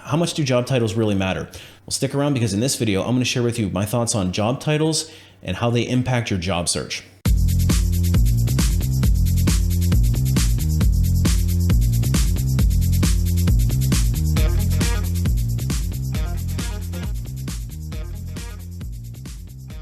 how much do job titles really matter? Well, stick around because in this video, I'm going to share with you my thoughts on job titles and how they impact your job search.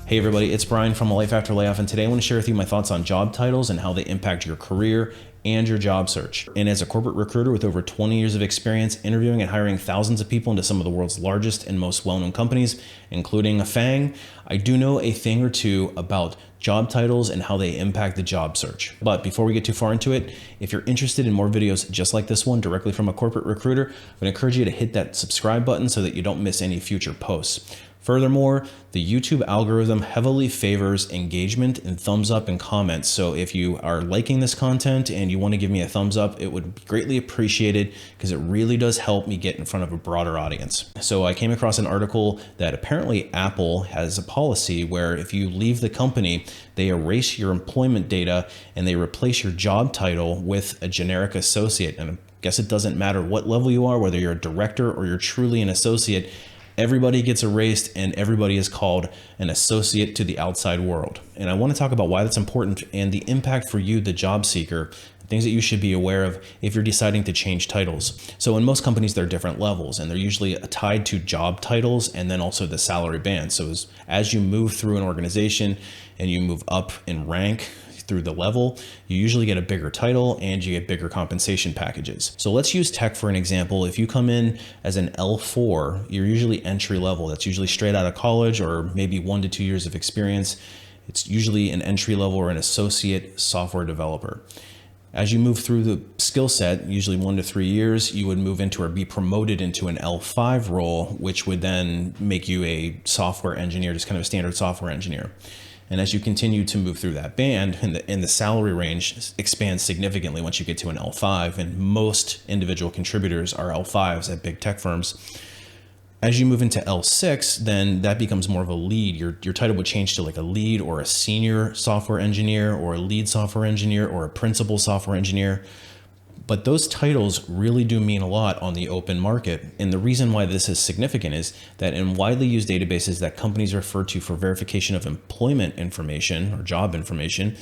Hey everybody, it's Brian from A Life After Layoff, and today I want to share with you my thoughts on job titles and how they impact your career and your job search. And as a corporate recruiter with over 20 years of experience interviewing and hiring thousands of people into some of the world's largest and most well-known companies, including FANG, I do know a thing or two about job titles and how they impact the job search. But before we get too far into it, if you're interested in more videos just like this one directly from a corporate recruiter, I would encourage you to hit that subscribe button so that you don't miss any future posts. Furthermore, the YouTube algorithm heavily favors engagement and thumbs up and comments. So if you are liking this content and you want to give me a thumbs up, it would be greatly appreciated because it really does help me get in front of a broader audience. So I came across an article that apparently Apple has a policy where if you leave the company, they erase your employment data and they replace your job title with a generic associate. And I guess it doesn't matter what level you are, whether you're a director or you're truly an associate, everybody gets erased and everybody is called an associate to the outside world. And I want to talk about why that's important and the impact for you, the job seeker, things that you should be aware of if you're deciding to change titles. So in most companies, there are different levels and they're usually tied to job titles and then also the salary band. So as you move through an organization and you move up in rank through the level, you usually get a bigger title and you get bigger compensation packages. So let's use tech for an example. If you come in as an L4, you're usually entry level. That's usually straight out of college or maybe 1 to 2 years of experience. It's usually an entry level or an associate software developer. As you move through the skill set, usually 1 to 3 years, you would move into or be promoted into an L5 role, which would then make you a software engineer, just kind of a standard software engineer. And as you continue to move through that band, and the salary range expands significantly once you get to an L5, and most individual contributors are L5s at big tech firms. As you move into L6, then that becomes more of a lead. Your title would change to like a lead or a senior software engineer or a lead software engineer or a principal software engineer. But those titles really do mean a lot on the open market. And the reason why this is significant is that in widely used databases that companies refer to for verification of employment information or job information,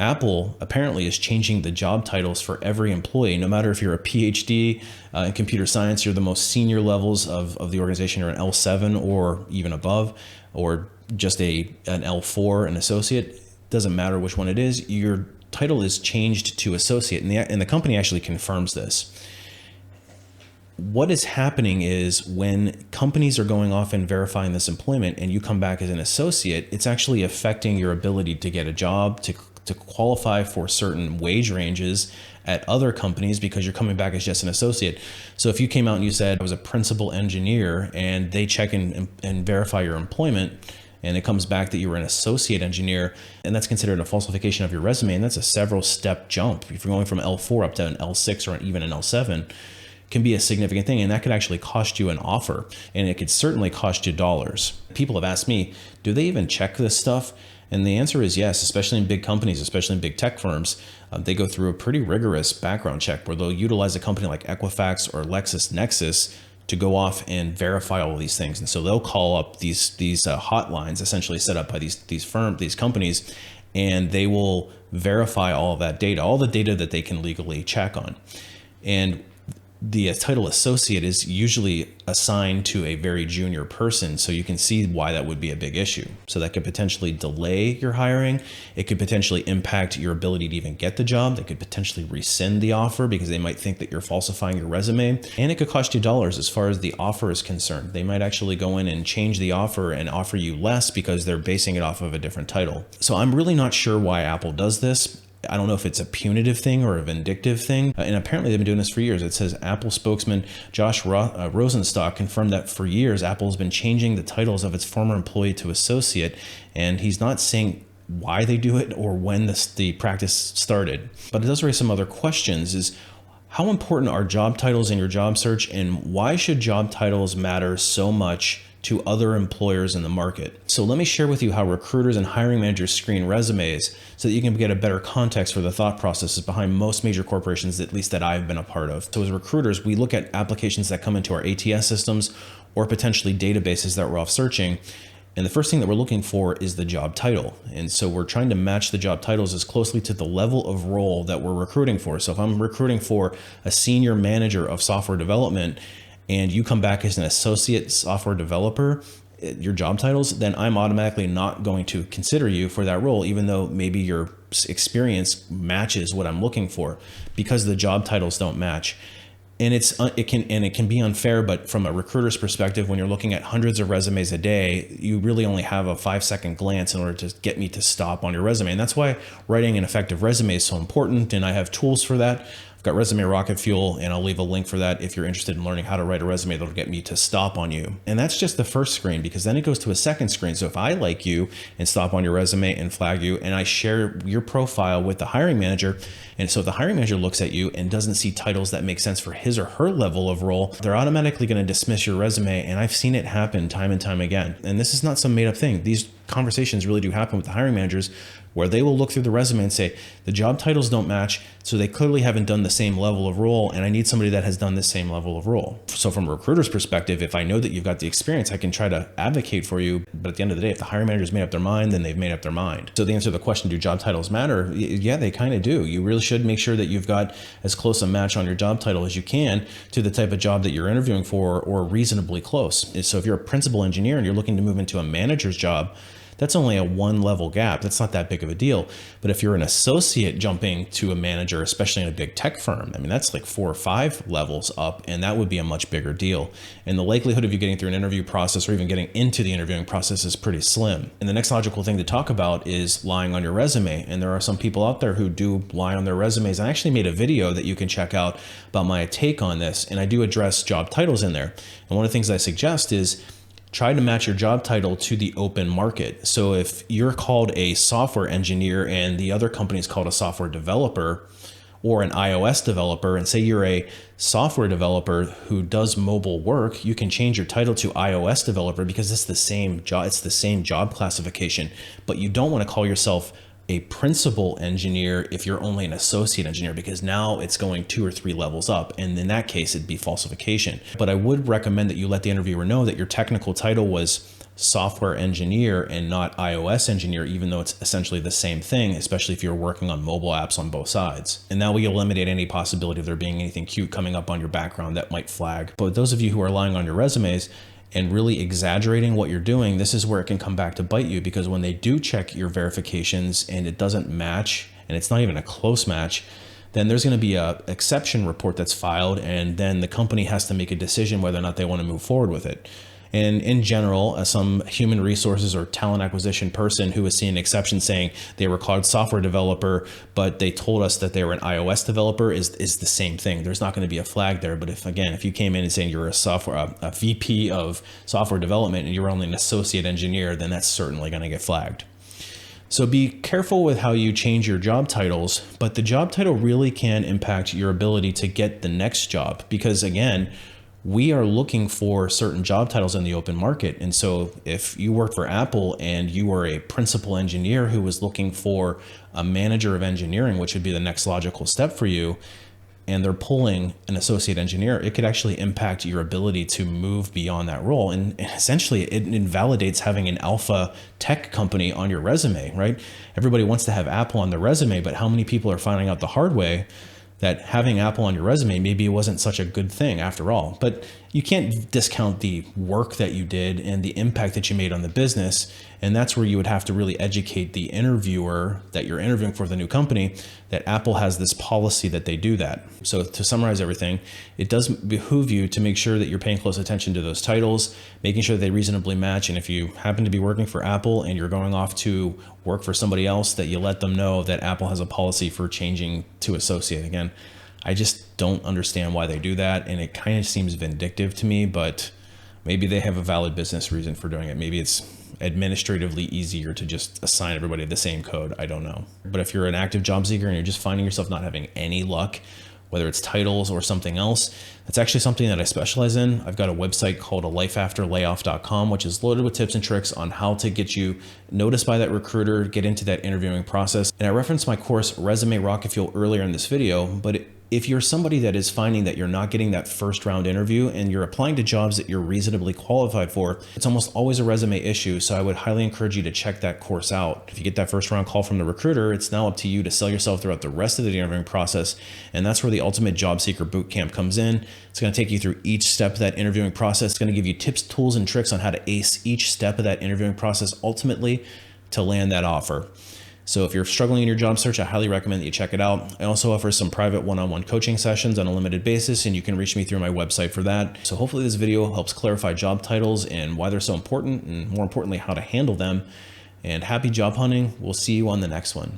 Apple apparently is changing the job titles for every employee. No matter if you're a PhD in computer science, you're the most senior levels of the organization, or an L7 or even above, or just an L4, an associate, doesn't matter which one it is, your title is changed to associate, and the company actually confirms this. What is happening is when companies are going off and verifying this employment and you come back as an associate, it's actually affecting your ability to get a job, to qualify for certain wage ranges at other companies because you're coming back as just an associate. So if you came out and you said I was a principal engineer and they check and verify your employment, and it comes back that you were an associate engineer, and that's considered a falsification of your resume, and that's a several step jump. If you're going from L4 up to an L6 or even an L7, can be a significant thing, and that could actually cost you an offer, and it could certainly cost you dollars. People have asked me, do they even check this stuff? And the answer is yes, especially in big companies, especially in big tech firms. They go through a pretty rigorous background check where they'll utilize a company like Equifax or LexisNexis to go off and verify all of these things. And so they'll call up these hotlines essentially set up by these companies, and they will verify all of that data, all the data that they can legally check on. And the title associate is usually assigned to a very junior person. So you can see why that would be a big issue. So that could potentially delay your hiring. It could potentially impact your ability to even get the job. They could potentially rescind the offer because they might think that you're falsifying your resume. And it could cost you dollars as far as the offer is concerned. They might actually go in and change the offer and offer you less because they're basing it off of a different title. So I'm really not sure why Apple does this. I don't know if it's a punitive thing or a vindictive thing. And apparently they've been doing this for years. It says Apple spokesman Josh Rosenstock confirmed that for years, Apple has been changing the titles of its former employee to associate. And he's not saying why they do it or when the practice started. But it does raise some other questions. Is How important are job titles in your job search, and why should job titles matter so much to other employers in the market? So let me share with you how recruiters and hiring managers screen resumes so that you can get a better context for the thought processes behind most major corporations, at least that I've been a part of. So as recruiters, we look at applications that come into our ATS systems or potentially databases that we're off searching. And the first thing that we're looking for is the job title. And so we're trying to match the job titles as closely to the level of role that we're recruiting for. So if I'm recruiting for a senior manager of software development and you come back as an associate software developer, your job titles, then I'm automatically not going to consider you for that role, even though maybe your experience matches what I'm looking for, because the job titles don't match. And it can be unfair, but from a recruiter's perspective, when you're looking at hundreds of resumes a day, you really only have a 5-second glance in order to get me to stop on your resume. And that's why writing an effective resume is so important. And I have tools for that. I've got Resume Rocketfuel, and I'll leave a link for that if you're interested in learning how to write a resume that'll get me to stop on you. And that's just the first screen, because then it goes to a second screen. So if I like you and stop on your resume and flag you, and I share your profile with the hiring manager, and so if the hiring manager looks at you and doesn't see titles that make sense for his or her level of role, they're automatically going to dismiss your resume. And I've seen it happen time and time again. And this is not some made up thing. These conversations really do happen with the hiring managers, where they will look through the resume and say, the job titles don't match, so they clearly haven't done the same level of role, and I need somebody that has done the same level of role. So from a recruiter's perspective, if I know that you've got the experience, I can try to advocate for you. But at the end of the day, if the hiring manager's made up their mind, then they've made up their mind. So the answer to the question, do job titles matter? Yeah, they kind of do. You really should make sure that you've got as close a match on your job title as you can to the type of job that you're interviewing for, or reasonably close. So if you're a principal engineer and you're looking to move into a manager's job, that's only a 1-level gap. That's not that big of a deal. But if you're an associate jumping to a manager, especially in a big tech firm, I mean, that's like 4 or 5 levels up, and that would be a much bigger deal. And the likelihood of you getting through an interview process or even getting into the interviewing process is pretty slim. And the next logical thing to talk about is lying on your resume. And there are some people out there who do lie on their resumes. I actually made a video that you can check out about my take on this, and I do address job titles in there. And one of the things I suggest is try to match your job title to the open market. So if you're called a software engineer and the other company is called a software developer or an iOS developer, and say you're a software developer who does mobile work, you can change your title to iOS developer because it's the same job, it's the same job classification. But you don't want to call yourself a principal engineer if you're only an associate engineer, because now it's going 2 or 3 levels up, and in that case it'd be falsification. But I would recommend that you let the interviewer know that your technical title was software engineer and not iOS engineer, even though it's essentially the same thing, especially if you're working on mobile apps on both sides. And that way you'll eliminate any possibility of there being anything cute coming up on your background that might flag. But those of you who are lying on your resumes and really exaggerating what you're doing, this is where it can come back to bite you, because when they do check your verifications and it doesn't match, and it's not even a close match, then there's going to be a exception report that's filed, and then the company has to make a decision whether or not they want to move forward with it. And in general, some human resources or talent acquisition person who was seeing an exception saying they were called software developer, but they told us that they were an iOS developer is the same thing. There's not going to be a flag there. But if you came in and saying you're a VP of software development and you're only an associate engineer, then that's certainly going to get flagged. So be careful with how you change your job titles, but the job title really can impact your ability to get the next job, because again, we are looking for certain job titles in the open market. And so if you work for Apple and you are a principal engineer who was looking for a manager of engineering, which would be the next logical step for you, and they're pulling an associate engineer, it could actually impact your ability to move beyond that role. And essentially it invalidates having an alpha tech company on your resume, right? Everybody wants to have Apple on their resume, but how many people are finding out the hard way that having Apple on your resume, maybe it wasn't such a good thing after all? But you can't discount the work that you did and the impact that you made on the business. And that's where you would have to really educate the interviewer that you're interviewing for the new company that Apple has this policy that they do that. So to summarize everything, it does behoove you to make sure that you're paying close attention to those titles, making sure they reasonably match. And if you happen to be working for Apple and you're going off to work for somebody else, that you let them know that Apple has a policy for changing to associate. Again, I just don't understand why they do that, and it kind of seems vindictive to me, but maybe they have a valid business reason for doing it. Maybe it's administratively easier to just assign everybody the same code. I don't know. But if you're an active job seeker and you're just finding yourself not having any luck whether it's titles or something else. That's actually something that I specialize in. I've got a website called alifeafterlayoff.com, which is loaded with tips and tricks on how to get you noticed by that recruiter, get into that interviewing process. And I referenced my course, Resume Rocketfuel, earlier in this video, but if you're somebody that is finding that you're not getting that first round interview and you're applying to jobs that you're reasonably qualified for, it's almost always a resume issue. So I would highly encourage you to check that course out. If you get that first round call from the recruiter, it's now up to you to sell yourself throughout the rest of the interviewing process. And that's where the Ultimate Job Seeker Bootcamp comes in. It's going to take you through each step of that interviewing process. It's going to give you tips, tools, and tricks on how to ace each step of that interviewing process ultimately to land that offer. So if you're struggling in your job search, I highly recommend that you check it out. I also offer some private one-on-one coaching sessions on a limited basis, and you can reach me through my website for that. So hopefully this video helps clarify job titles and why they're so important, and more importantly, how to handle them. And happy job hunting. We'll see you on the next one.